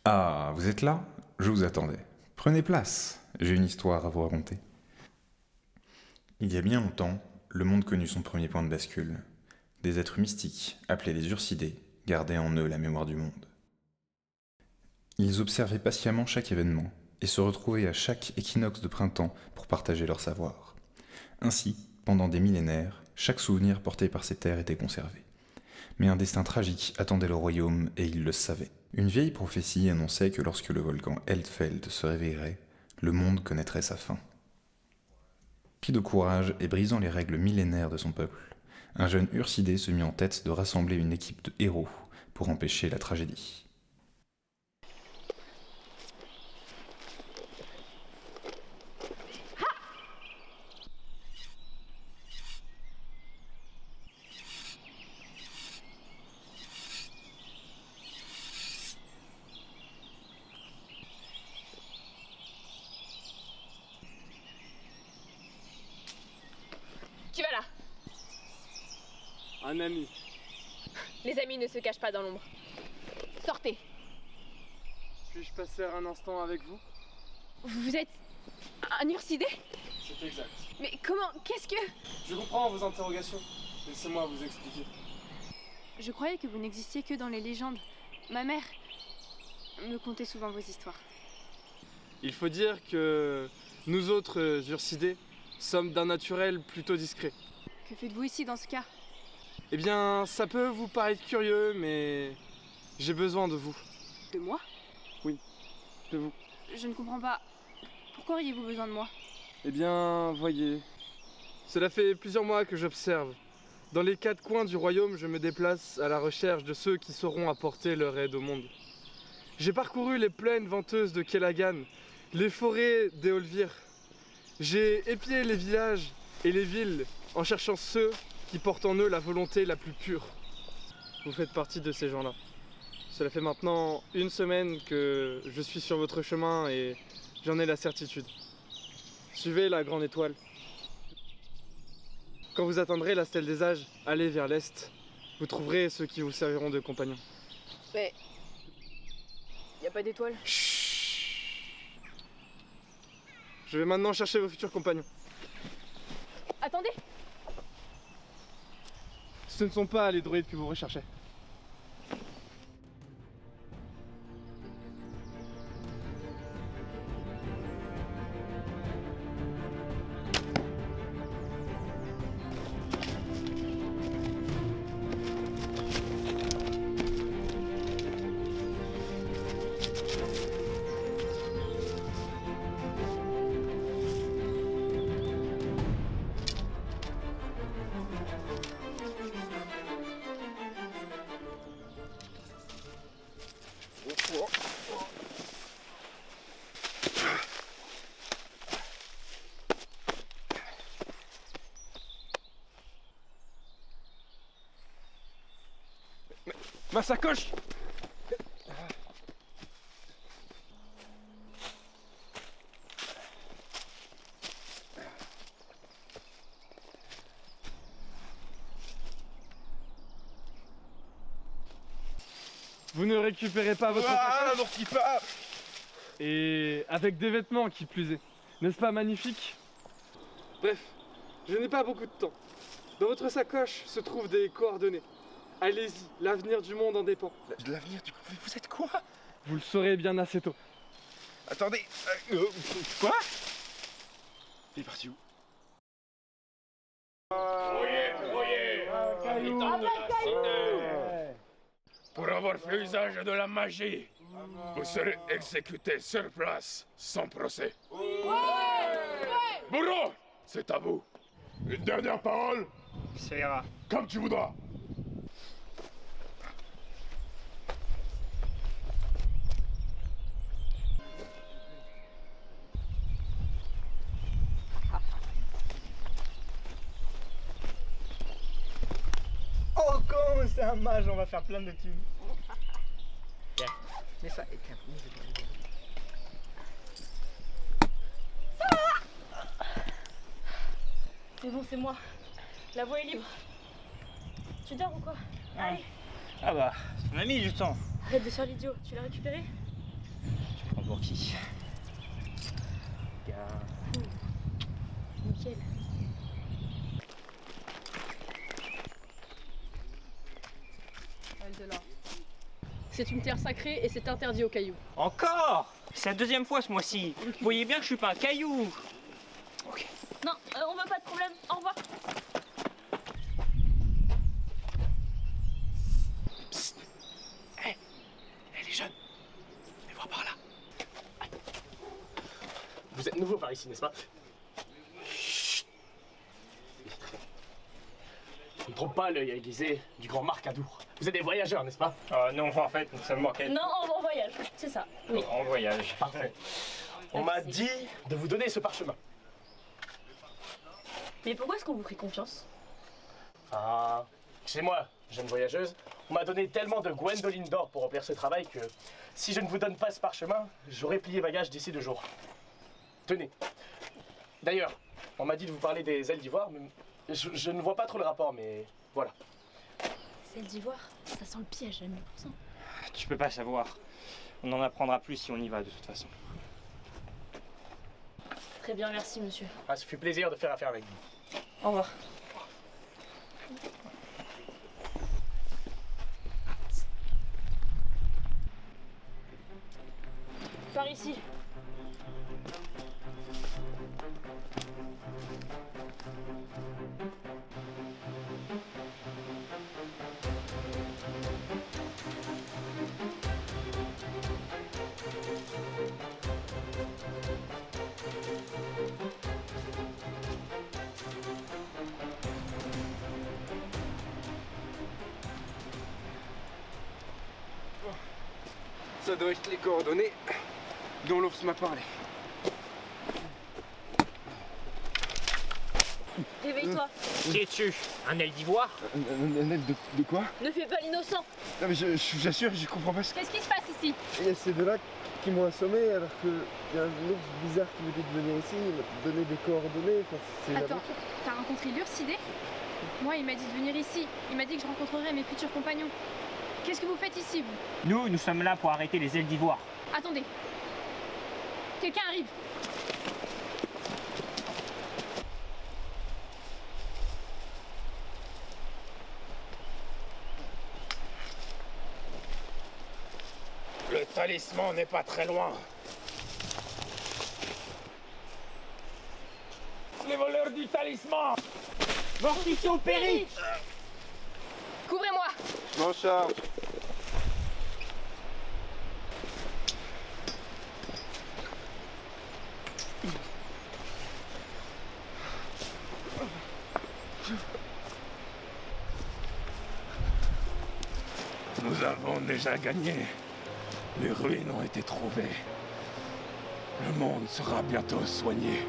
Ah, vous êtes là? Je vous attendais. Prenez place, j'ai une histoire à vous raconter. Il y a bien longtemps, le monde connut son premier point de bascule. Des êtres mystiques, appelés les Ursidés, gardaient en eux la mémoire du monde. Ils observaient patiemment chaque événement et se retrouvaient à chaque équinoxe de printemps pour partager leur savoir. Ainsi, pendant des millénaires, chaque souvenir porté par ces terres était conservé. Mais un destin tragique attendait le royaume et ils le savaient. Une vieille prophétie annonçait que lorsque le volcan Eldfeld se réveillerait, le monde connaîtrait sa fin. Pris de courage et brisant les règles millénaires de son peuple, un jeune Ursidé se mit en tête de rassembler une équipe de héros pour empêcher la tragédie. Qui va là? Un ami. Les amis ne se cachent pas dans l'ombre. Sortez. Puis-je passer un instant avec vous? Vous êtes un Ursidé? C'est exact. Mais comment? Qu'est-ce que... Je comprends vos interrogations. Laissez-moi vous expliquer. Je croyais que vous n'existiez que dans les légendes. Ma mère me contait souvent vos histoires. Il faut dire que nous autres Ursidés sommes d'un naturel plutôt discret. Que faites-vous ici dans ce cas? Eh bien, ça peut vous paraître curieux, mais j'ai besoin de vous. De moi? De vous. Je ne comprends pas. Pourquoi auriez-vous besoin de moi? Eh bien, voyez. Cela fait plusieurs mois que j'observe. Dans les quatre coins du royaume, je me déplace à la recherche de ceux qui sauront apporter leur aide au monde. J'ai parcouru les plaines venteuses de Kelagan, les forêts d'Eolvir. J'ai épié les villages et les villes en cherchant ceux qui portent en eux la volonté la plus pure. Vous faites partie de ces gens-là. Cela fait maintenant une semaine que je suis sur votre chemin et j'en ai la certitude. Suivez la grande étoile. Quand vous atteindrez la stèle des âges, allez vers l'est. Vous trouverez ceux qui vous serviront de compagnons. Mais... Y a pas d'étoile? Je vais maintenant chercher vos futurs compagnons. Attendez! Ce ne sont pas les druides que vous recherchez. Ma sacoche! Vous ne récupérez pas votre sacoche? N'amortis pas! Et avec des vêtements qui plus est. N'est-ce pas magnifique? Bref, je n'ai pas beaucoup de temps. Dans votre sacoche se trouvent des coordonnées. Allez-y, l'avenir du monde en dépend. De l'avenir du coup, vous êtes quoi? Vous le saurez bien assez tôt. Attendez, quoi? Il est parti où? Pour avoir fait usage de la magie, vous serez exécuté sur place, sans procès. Bourreau, c'est à vous. Une dernière parole? Ça ira. Comme tu voudras. Oh, con, c'est un mage, on va faire plein de thunes. Tiens, mets ça et tiens. C'est bon, c'est moi. La voie est libre. Tu dors ou quoi? Allez, Ah bah, on a mis du temps. arrête de faire l'idiot. Tu l'as récupéré? pour qui. Nickel. C'est une terre sacrée et c'est interdit aux cailloux. Encore? C'est la deuxième fois ce mois-ci. Vous voyez bien que je suis pas un caillou. Ok. Non, on veut pas de problème. Au revoir. Les jeunes, venez voir par là. Vous êtes nouveau par ici, n'est-ce pas? Chut. Je ne trompe pas l'œil aiguisé du grand Marcadour. Vous êtes des voyageurs, n'est-ce pas? Non, en fait, nous sommes en quête. Non, en voyage, c'est ça. Oui. En voyage. Parfait. On m'a dit de vous donner ce parchemin. Mais pourquoi est-ce qu'on vous ferait confiance? Ah, excusez-moi, jeune voyageuse. On m'a donné tellement de Gwendoline d'or pour remplir ce travail que si je ne vous donne pas ce parchemin, j'aurai plié bagages d'ici 2 jours. Tenez. D'ailleurs, on m'a dit de vous parler des ailes d'ivoire, mais je ne vois pas trop le rapport, mais voilà. Celle d'ivoire, ça sent le piège à 1000%. Tu peux pas savoir. On en apprendra plus si on y va de toute façon. Très bien, merci monsieur. Ah, ça fait plaisir de faire affaire avec vous. Au revoir. Par ici. Ça doit être les coordonnées dont l'ours m'a parlé. Réveille-toi. Qui es-tu? Un aile d'ivoire? Un aide de quoi? Ne fais pas l'innocent. Non mais j'assure, je comprends pas ce Qu'est-ce qui se passe ici? Il y a ces deux-là qui m'ont assommé alors qu'il y a un ours bizarre qui me dit de venir ici, il m'a donné des coordonnées, enfin c'est Attends, t'as rencontré l'Ursidé? Moi, il m'a dit de venir ici. Il m'a dit que je rencontrerais mes futurs compagnons. Qu'est-ce que vous faites ici, vous? Nous sommes là pour arrêter les ailes d'ivoire. Attendez. Quelqu'un arrive. Le talisman n'est pas très loin. Les voleurs du talisman! Mortifions Péri! Couvrez-moi. Je m'en charge. Nous avons déjà gagné. Les ruines ont été trouvées. Le monde sera bientôt soigné.